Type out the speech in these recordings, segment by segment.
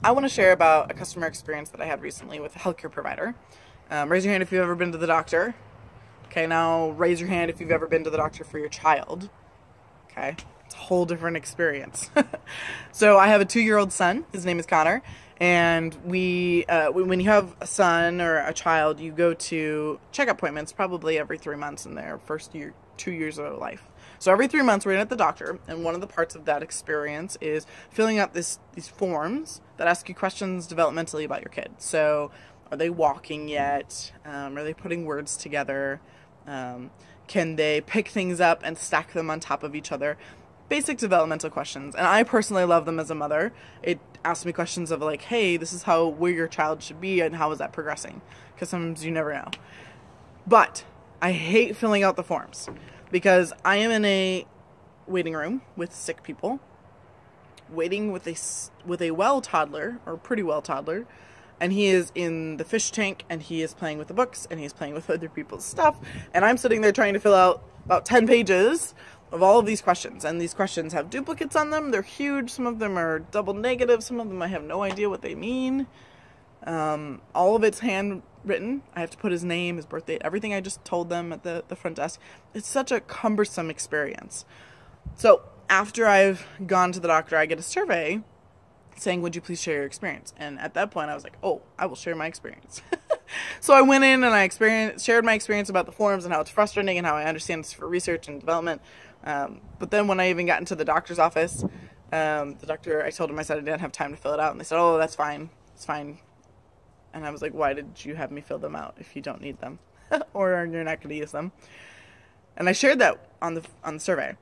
I want to share about a customer experience that I had recently with a healthcare provider. Raise your hand if you've ever been to the doctor. Okay, now raise your hand if you've ever been to the doctor for your child. Okay, it's a whole different experience. So I have a 2-year-old son. His name is Connor. And when you have a son or a child, you go to checkup appointments probably every 3 months in their first 2 years of their life. So every 3 months we're in at the doctor, and one of the parts of that experience is filling out these forms that ask you questions developmentally about your kid. So are they walking yet? Are they putting words together? Can they pick things up and stack them on top of each other? Basic developmental questions. And I personally love them as a mother. It asks me questions of like, hey, this is where your child should be and how is that progressing? Because sometimes you never know. But I hate filling out the forms because I am in a waiting room with sick people, waiting with a well toddler, or pretty well toddler, and he is in the fish tank and he is playing with the books and he's playing with other people's stuff, and I'm sitting there trying to fill out about 10 pages of all of these questions, and these questions have duplicates on them. They're huge. Some of them are double negative. Some of them I have no idea what they mean. All of it's handwritten. I have to put his name, his birth date, everything I just told them at the front desk. It's such a cumbersome experience. So after I've gone to the doctor, I get a survey saying, would you please share your experience? And at that point I was like, oh, I will share my experience. So I went in and I shared my experience about the forms and how it's frustrating and how I understand it's for research and development. But then when I even got into the doctor's office, the doctor, I told him, I said I didn't have time to fill it out. And they said, oh, that's fine. It's fine. And I was like, why did you have me fill them out if you don't need them? Or you're not going to use them? And I shared that on the survey.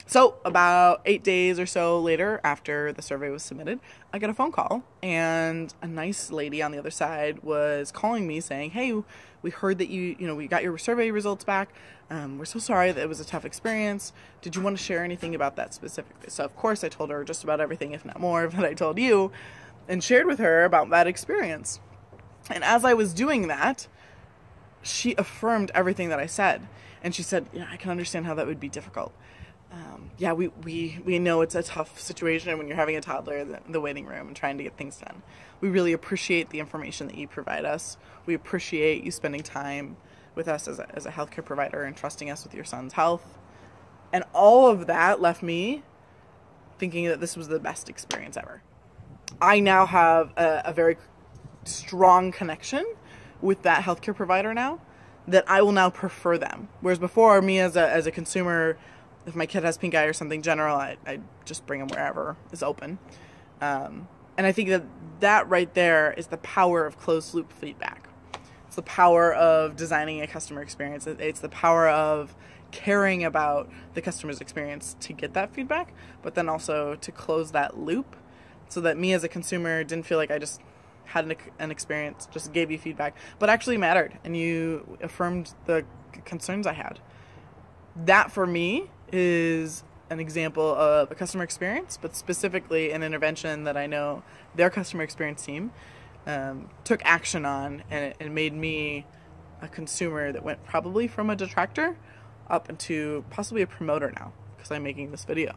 So about 8 days or so later, after the survey was submitted, I got a phone call, and a nice lady on the other side was calling me saying, hey, we heard that we got your survey results back. We're so sorry that it was a tough experience. Did you want to share anything about that specifically? So of course I told her just about everything, if not more, that I told you, and shared with her about that experience. And as I was doing that, she affirmed everything that I said. And she said, yeah, I can understand how that would be difficult. Yeah, we know it's a tough situation when you're having a toddler in the waiting room and trying to get things done. We really appreciate the information that you provide us. We appreciate you spending time with us as a healthcare provider and trusting us with your son's health. And all of that left me thinking that this was the best experience ever. I now have a very strong connection with that healthcare provider now, that I will now prefer them. Whereas before, me as a consumer, if my kid has pink eye or something general, I just bring them wherever is open. And I think that right there is the power of closed loop feedback. It's the power of designing a customer experience. It's the power of caring about the customer's experience to get that feedback, but then also to close that loop so that me as a consumer didn't feel like I just had an experience, just gave you feedback, but actually mattered and you affirmed the concerns I had. That for me is an example of a customer experience, but specifically an intervention that I know their customer experience team took action on, and it made me a consumer that went probably from a detractor up into possibly a promoter now because I'm making this video.